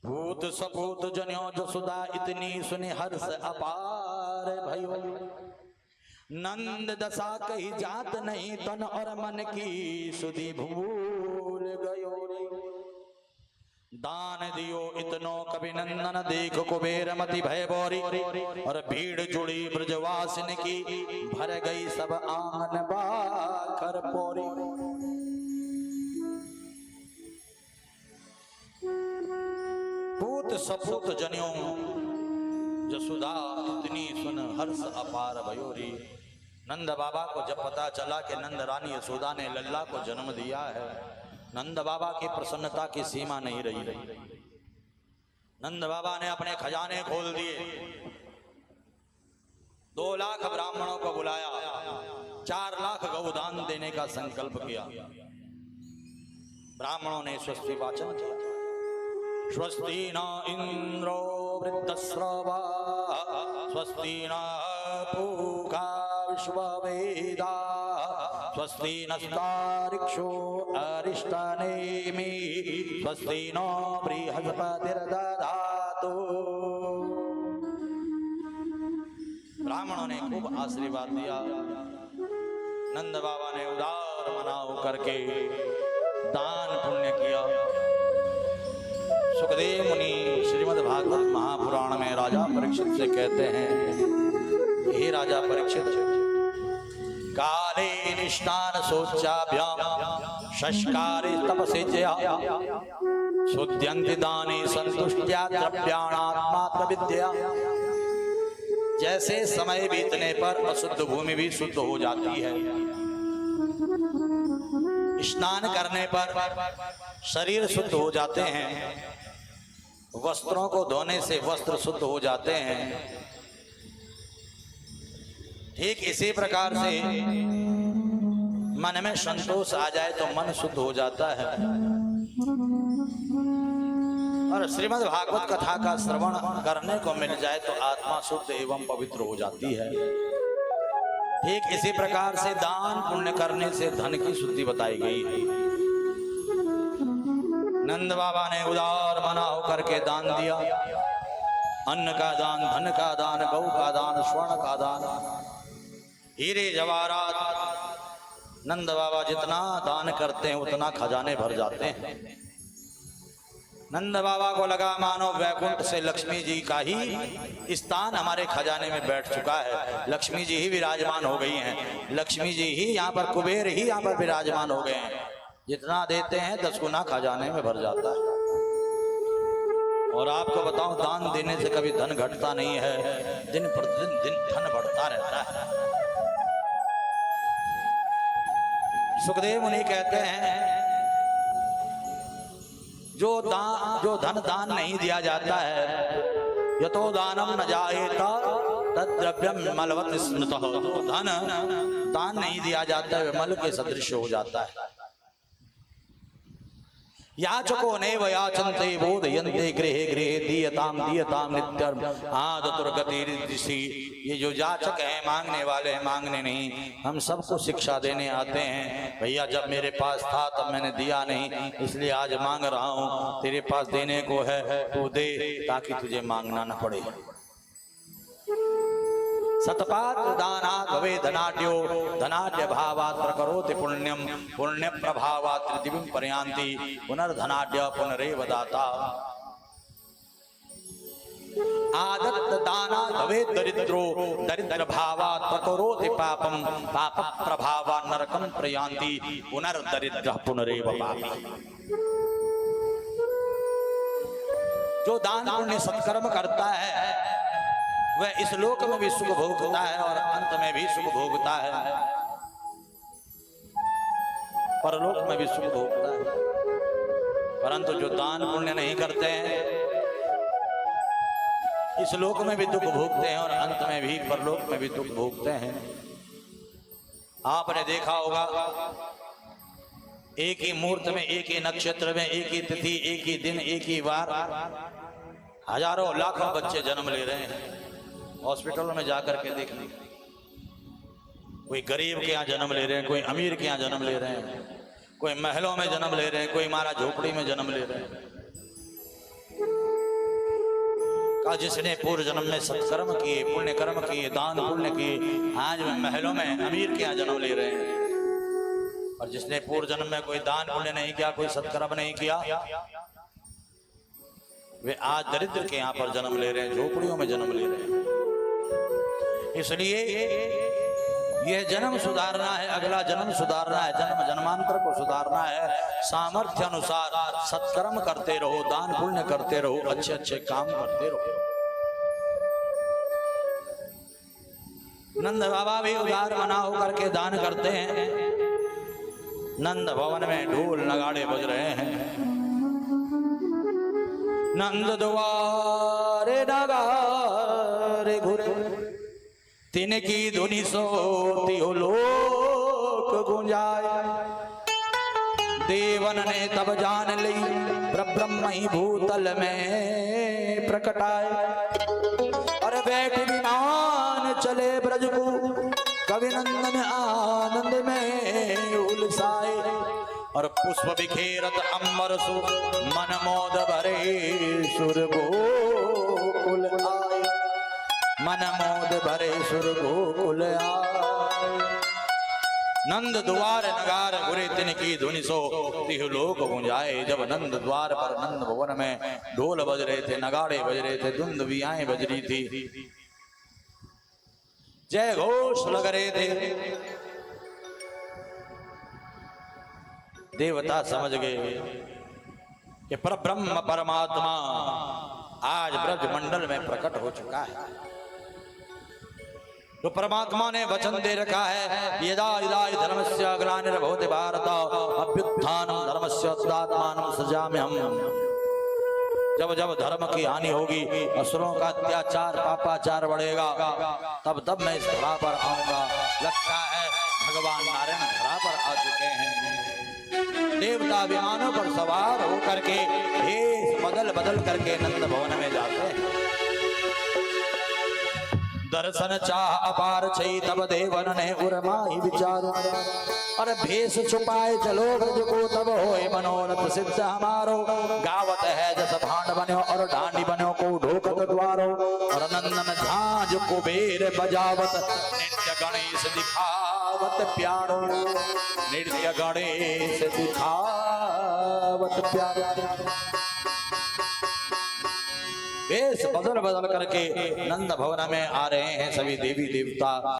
भूत सपूत जन्यो जसुदा इतनी सुनि हर्ष अपार भयो। नंद दशा कही जात नहीं तन और मन की सुधि भूल गयो। दान दियो इतनो कवि नंदन देख कुबेर मति भय बोरी। और भीड़ जुड़ी ब्रजवासिन की भर गई सब आंगन बाखर पोरी। पूत सपूत जन्यों जसुदा इतनी सुन हर्ष अपार भयोरी। नंद बाबा को जब पता चला कि नंद रानी यशोदा ने लल्ला को जन्म दिया है, नंद बाबा की प्रसन्नता की सीमा नहीं रही। नंद बाबा ने अपने खजाने खोल दिए, 2 लाख ब्राह्मणों को बुलाया, 4 लाख गौदान देने का संकल्प किया। ब्राह्मणों ने स्वस्ति वाचन किया। स्वस्ति न इंद्रो वृद्धश्रवा स्वस्ति न पूषा विश्ववेदा स्वस्ति नस्तारिक्षो अरिष्टनेमि स्वस्ति नो बृहस्पतिर्दधातु। ब्राह्मणों ने खूब आशीर्वाद दिया। नंद बाबा ने उदार मना करके दान पुण्य किया। सुखदेव मुनि श्रीमद् भागवत महापुराण में राजा परीक्षित से कहते हैं, हे राजा परीक्षित, काले निष्ठान शोच्याभ्याम शष्कारे तपसेजया शुद्ध्यन्ति दाने संतुष्ट्या द्रव्याणात्मात्र विद्या। जैसे समय बीतने पर अशुद्ध भूमि भी शुद्ध हो जाती है, स्नान करने पर शरीर शुद्ध हो जाते हैं, वस्त्रों को धोने से वस्त्र शुद्ध हो जाते हैं, ठीक इसी प्रकार से मन में संतोष आ जाए तो मन शुद्ध हो जाता है। और श्रीमद् भागवत कथा का श्रवण करने को मिल जाए तो आत्मा शुद्ध एवं पवित्र हो जाती है। ठीक इसी प्रकार से दान पुण्य करने से धन की शुद्धि बताई गई है। नंद बाबा ने उदार मना होकर के दान दिया। अन्न का दान, धन का दान, गौ का दान, स्वर्ण का दान, हीरे जवाहरात। नंद बाबा जितना दान करते हैं उतना खजाने भर जाते हैं। नंद बाबा को लगा मानो वैकुंठ से लक्ष्मी जी का ही स्थान हमारे खजाने में बैठ चुका है। लक्ष्मी जी ही विराजमान हो गई हैं। लक्ष्मी जी ही यहाँ पर, कुबेर ही यहाँ पर विराजमान हो गए हैं। जितना देते हैं 10 गुना खजाने में भर जाता है। और आपको बताऊं, दान देने से कभी धन घटता नहीं है, दिन प्रतिदिन धन बढ़ता रहता है। सुखदेव मुनि कहते हैं, जो धन दान नहीं दिया जाता है, यतो दानम न जायेत तद्द्रव्यम मलवत स्मृतः। धन दान नहीं दिया जाता है, मल के सदृश हो जाता है। याचको नैव याचन्ते बोधयन्ते गृहे गृहे दीयताम दीयताम नित्यम आदतुर्गतिरिषि। ये जो याचक हैं, मांगने वाले हैं, मांगने नहीं। हम सबको शिक्षा देने आते हैं, भैया जब मेरे पास था तब मैंने दिया नहीं, इसलिए आज मांग रहा हूँ। तेरे पास देने को है तू दे, ताकि तुझे मांगना न पड़े। सतपात्र दानात् भवे धनाढ्यो धनाढ्य भावात् प्रकरोति पुण्यम पुण्य प्रभावात् त्रिदिवं पर्यान्ति पुनर्धनाढ्य पुनरेव दाता। आदत्त दानात् भवे दरिद्रो दरिद्र भावात् प्रकरोति पापम पाप प्रभावात् नरकं प्रयान्ति पुनर्दरिद्रः पुनरेव पापी। जो दान पुण्य सत्कर्म करता है वह इस लोक में भी सुख भोगता है और अंत में भी सुख भोगता है, परलोक में भी सुख भोगता है। परंतु जो दान पुण्य नहीं करते हैं, इस लोक में भी दुख भोगते हैं और अंत में भी, परलोक में भी दुख भोगते हैं। आपने देखा होगा, एक ही मुहूर्त में, एक ही नक्षत्र में, एक ही तिथि, एक ही दिन, एक ही बार हजारों लाखों बच्चे जन्म ले रहे हैं। हॉस्पिटल में जाकर के देख ली, कोई गरीब के यहाँ जन्म ले रहे हैं, कोई अमीर के यहाँ जन्म ले रहे हैं, कोई महलों में जन्म ले रहे हैं, कोई मारा झोपड़ी में जन्म ले रहे हैं। का जिसने पूर्व जन्म में सत्कर्म किए, पुण्य कर्म किए, दान पुण्य किए, आज वह महलों में अमीर के यहाँ जन्म ले रहे हैं। और जिसने पूर्व जन्म में कोई दान पुण्य नहीं किया, कोई सत्कर्म नहीं किया, वे आज दरिद्र के यहाँ पर जन्म ले रहे हैं, झोपड़ियों में जन्म ले रहे हैं। इसलिए यह जन्म सुधारना है, अगला जन्म सुधारना है, जन्म जन्मांतर को सुधारना है। सामर्थ्य अनुसार सत्कर्म करते रहो, दान पुण्य करते रहो, अच्छे अच्छे काम करते रहो। नंद बाबा भी उदार मना होकर के दान करते हैं। नंद भवन में ढोल नगाड़े बज रहे हैं। नंद द्वारे नगारे घुरे, तिनकी धुनि सोती लोक गुंजाए। देवन ने तब जान ली परब्रह्म ही भूतल में प्रकटाए। और बैठ विमान चले ब्रज को, कवि नंदन आनंद में उलसाए। और पुष्प बिखेरत अंबर सु, मन मोद भरे सुर गोकुल आए। मन मोद भरे सुर गोकुल आए। नंद द्वार नगार घुरे, तिनकी धुनि सो तिहु लोक गुंजाए। जब नंद द्वार पर नंद भवन में ढोल बज रहे थे, नगाड़े बज रहे थे, दुंदुभियाएं बज रही थी, जय घोष लग रहे थे, देवता समझ गए कि परब्रह्म परमात्मा आज ब्रज मंडल में प्रकट हो चुका है। तो परमात्मा ने वचन दे रखा है, यदा यदा धर्मस्य ग्लानिर्भवति भारत अभ्युत्थानं धर्मस्य तदात्मानं सृजाम्यहम्। जब जब धर्म की हानि होगी, असुरों का अत्याचार पापाचार बढ़ेगा, तब तब मैं इस धरा पर आऊंगा। लगता है भगवान नारायण धरा पर आ चुके हैं। देवता विमानों पर सवार होकर के भेष बदल बदल करके नंद भवन में जाते हैं। दर्शन चाह अपार छई, तब देवन ने उर्माई विचार। और भेष छुपाए चलो ब्रज को, तब होए मनोरथ सिद्ध हमारो। गावत है जस भांड बन्यो, और डांडी बन्यो को ढोकत द्वारो। और नंदन झांझ कुबेर बजावत, नित्य गणेश दिखावत प्यारो। नित्य गणेश दिखावत प्यारो। वेश बदल बदल करके नंद भवन में आ रहे हैं सभी देवी देवता।